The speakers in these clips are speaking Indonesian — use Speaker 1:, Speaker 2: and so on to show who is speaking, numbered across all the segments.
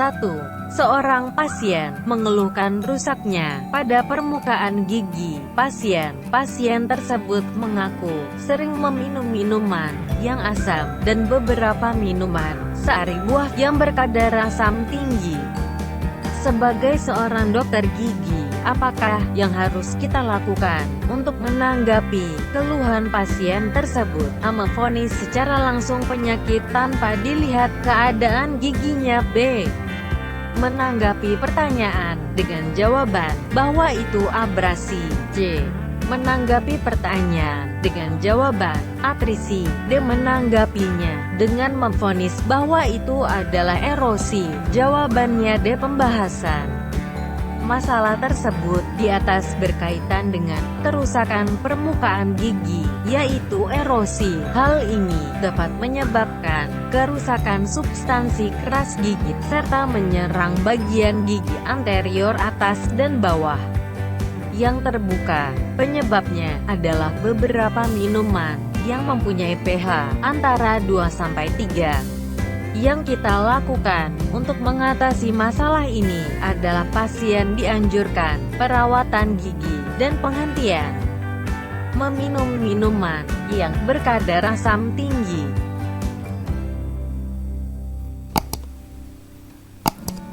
Speaker 1: 1. Seorang pasien mengeluhkan rusaknya pada permukaan gigi. Pasien tersebut mengaku sering meminum minuman yang asam dan beberapa minuman sari buah yang berkadar asam tinggi. Sebagai seorang dokter gigi, apakah yang harus kita lakukan untuk menanggapi keluhan pasien tersebut? A. Memvonis secara langsung penyakit tanpa dilihat keadaan giginya. B. Menanggapi pertanyaan dengan jawaban bahwa itu abrasi. C. Menanggapi pertanyaan dengan jawaban atrisi. D. Menanggapinya dengan memvonis bahwa itu adalah erosi. Jawabannya D. Pembahasan masalah tersebut di atas berkaitan dengan kerusakan permukaan gigi, yaitu erosi. Hal ini dapat menyebabkan kerusakan substansi keras gigi, serta menyerang bagian gigi anterior atas dan bawah yang terbuka. Penyebabnya adalah beberapa minuman yang mempunyai pH antara 2-3. Yang kita lakukan untuk mengatasi masalah ini adalah pasien dianjurkan perawatan gigi dan penghentian meminum minuman yang berkadar asam tinggi.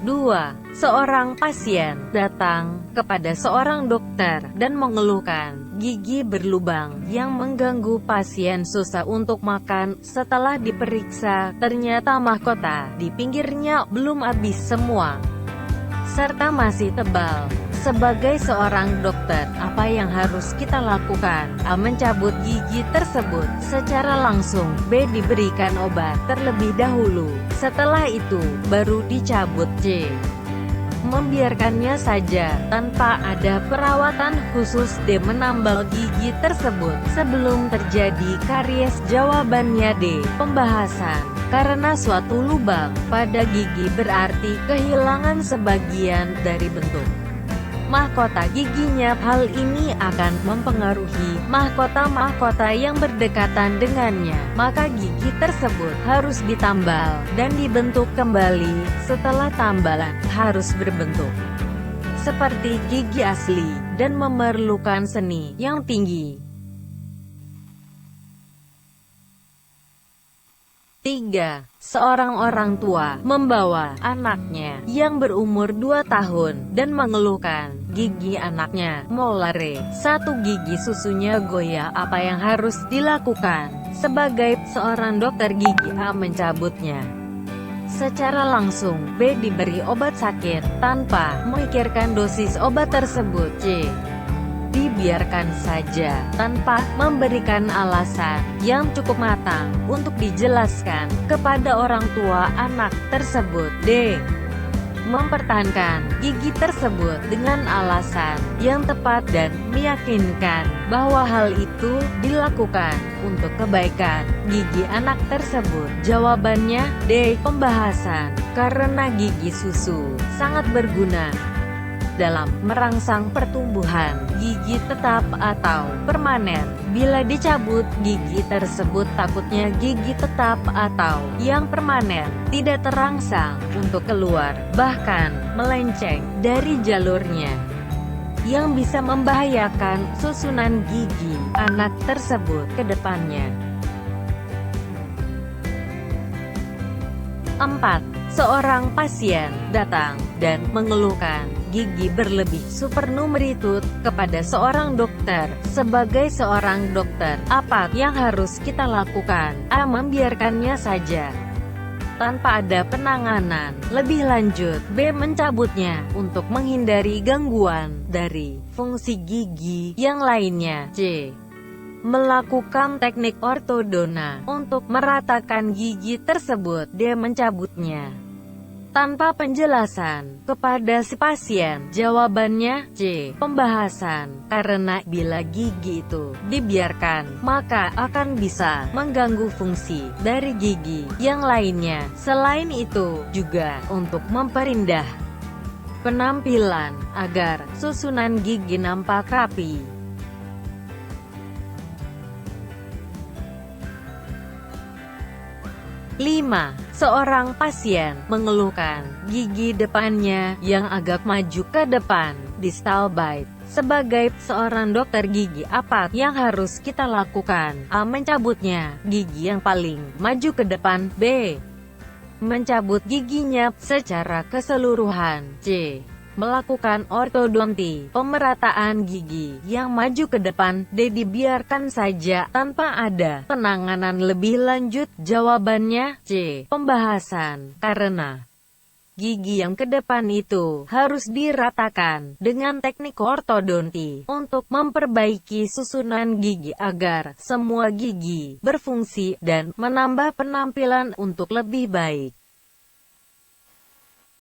Speaker 1: 2. Seorang pasien datang kepada seorang dokter dan mengeluhkan gigi berlubang yang mengganggu. Pasien susah untuk makan. Setelah diperiksa, ternyata mahkota di pinggirnya belum habis semua, serta masih tebal. Sebagai seorang dokter, apa yang harus kita lakukan? A. Mencabut gigi tersebut secara langsung. B. Diberikan obat terlebih dahulu, setelah itu baru dicabut. C. Membiarkannya saja tanpa ada perawatan khusus. D. Menambal gigi tersebut sebelum terjadi karies. Jawabannya D. Pembahasan. Karena suatu lubang pada gigi berarti kehilangan sebagian dari bentuk mahkota giginya. Hal ini akan mempengaruhi mahkota-mahkota yang berdekatan dengannya. Maka gigi tersebut harus ditambal dan dibentuk kembali. Setelah tambalan, harus berbentuk seperti gigi asli dan memerlukan seni yang tinggi. 3. Seorang orang tua membawa anaknya yang berumur 2 tahun dan mengeluhkan gigi anaknya molare. 1. Gigi susunya goyah. Apa yang harus dilakukan? Sebagai seorang dokter gigi, A. Mencabutnya secara langsung. B. Diberi obat sakit tanpa memikirkan dosis obat tersebut. C. Dibiarkan saja tanpa memberikan alasan yang cukup matang untuk dijelaskan kepada orang tua anak tersebut. D. Mempertahankan gigi tersebut dengan alasan yang tepat dan meyakinkan bahwa hal itu dilakukan untuk kebaikan gigi anak tersebut. Jawabannya D. Pembahasan. Karena gigi susu sangat berguna dalam merangsang pertumbuhan gigi tetap atau permanen. Bila dicabut gigi tersebut, takutnya gigi tetap atau yang permanen tidak terangsang untuk keluar, bahkan melenceng dari jalurnya, yang bisa membahayakan susunan gigi anak tersebut ke depannya. 4. Seorang pasien datang dan mengeluhkan gigi berlebih supernumeritut kepada seorang dokter. Sebagai seorang dokter, apa yang harus kita lakukan? A. Membiarkannya saja tanpa ada penanganan lebih lanjut. B. Mencabutnya untuk menghindari gangguan dari fungsi gigi yang lainnya. C. Melakukan teknik ortodona untuk meratakan gigi tersebut. D. Mencabutnya tanpa penjelasan kepada si pasien. Jawabannya C. Pembahasan. Karena bila gigi itu dibiarkan, maka akan bisa mengganggu fungsi dari gigi yang lainnya. Selain itu, juga untuk memperindah penampilan agar susunan gigi nampak rapi. 5. Seorang pasien mengeluhkan gigi depannya yang agak maju ke depan, distal bite. Sebagai seorang dokter gigi, apa yang harus kita lakukan? A. Mencabutnya gigi yang paling maju ke depan. B. Mencabut giginya secara keseluruhan. C. Melakukan ortodonti, pemerataan gigi yang maju ke depan. D. Dibiarkan saja tanpa ada penanganan lebih lanjut. Jawabannya C. Pembahasan, karena gigi yang ke depan itu harus diratakan dengan teknik ortodonti untuk memperbaiki susunan gigi agar semua gigi berfungsi dan menambah penampilan untuk lebih baik.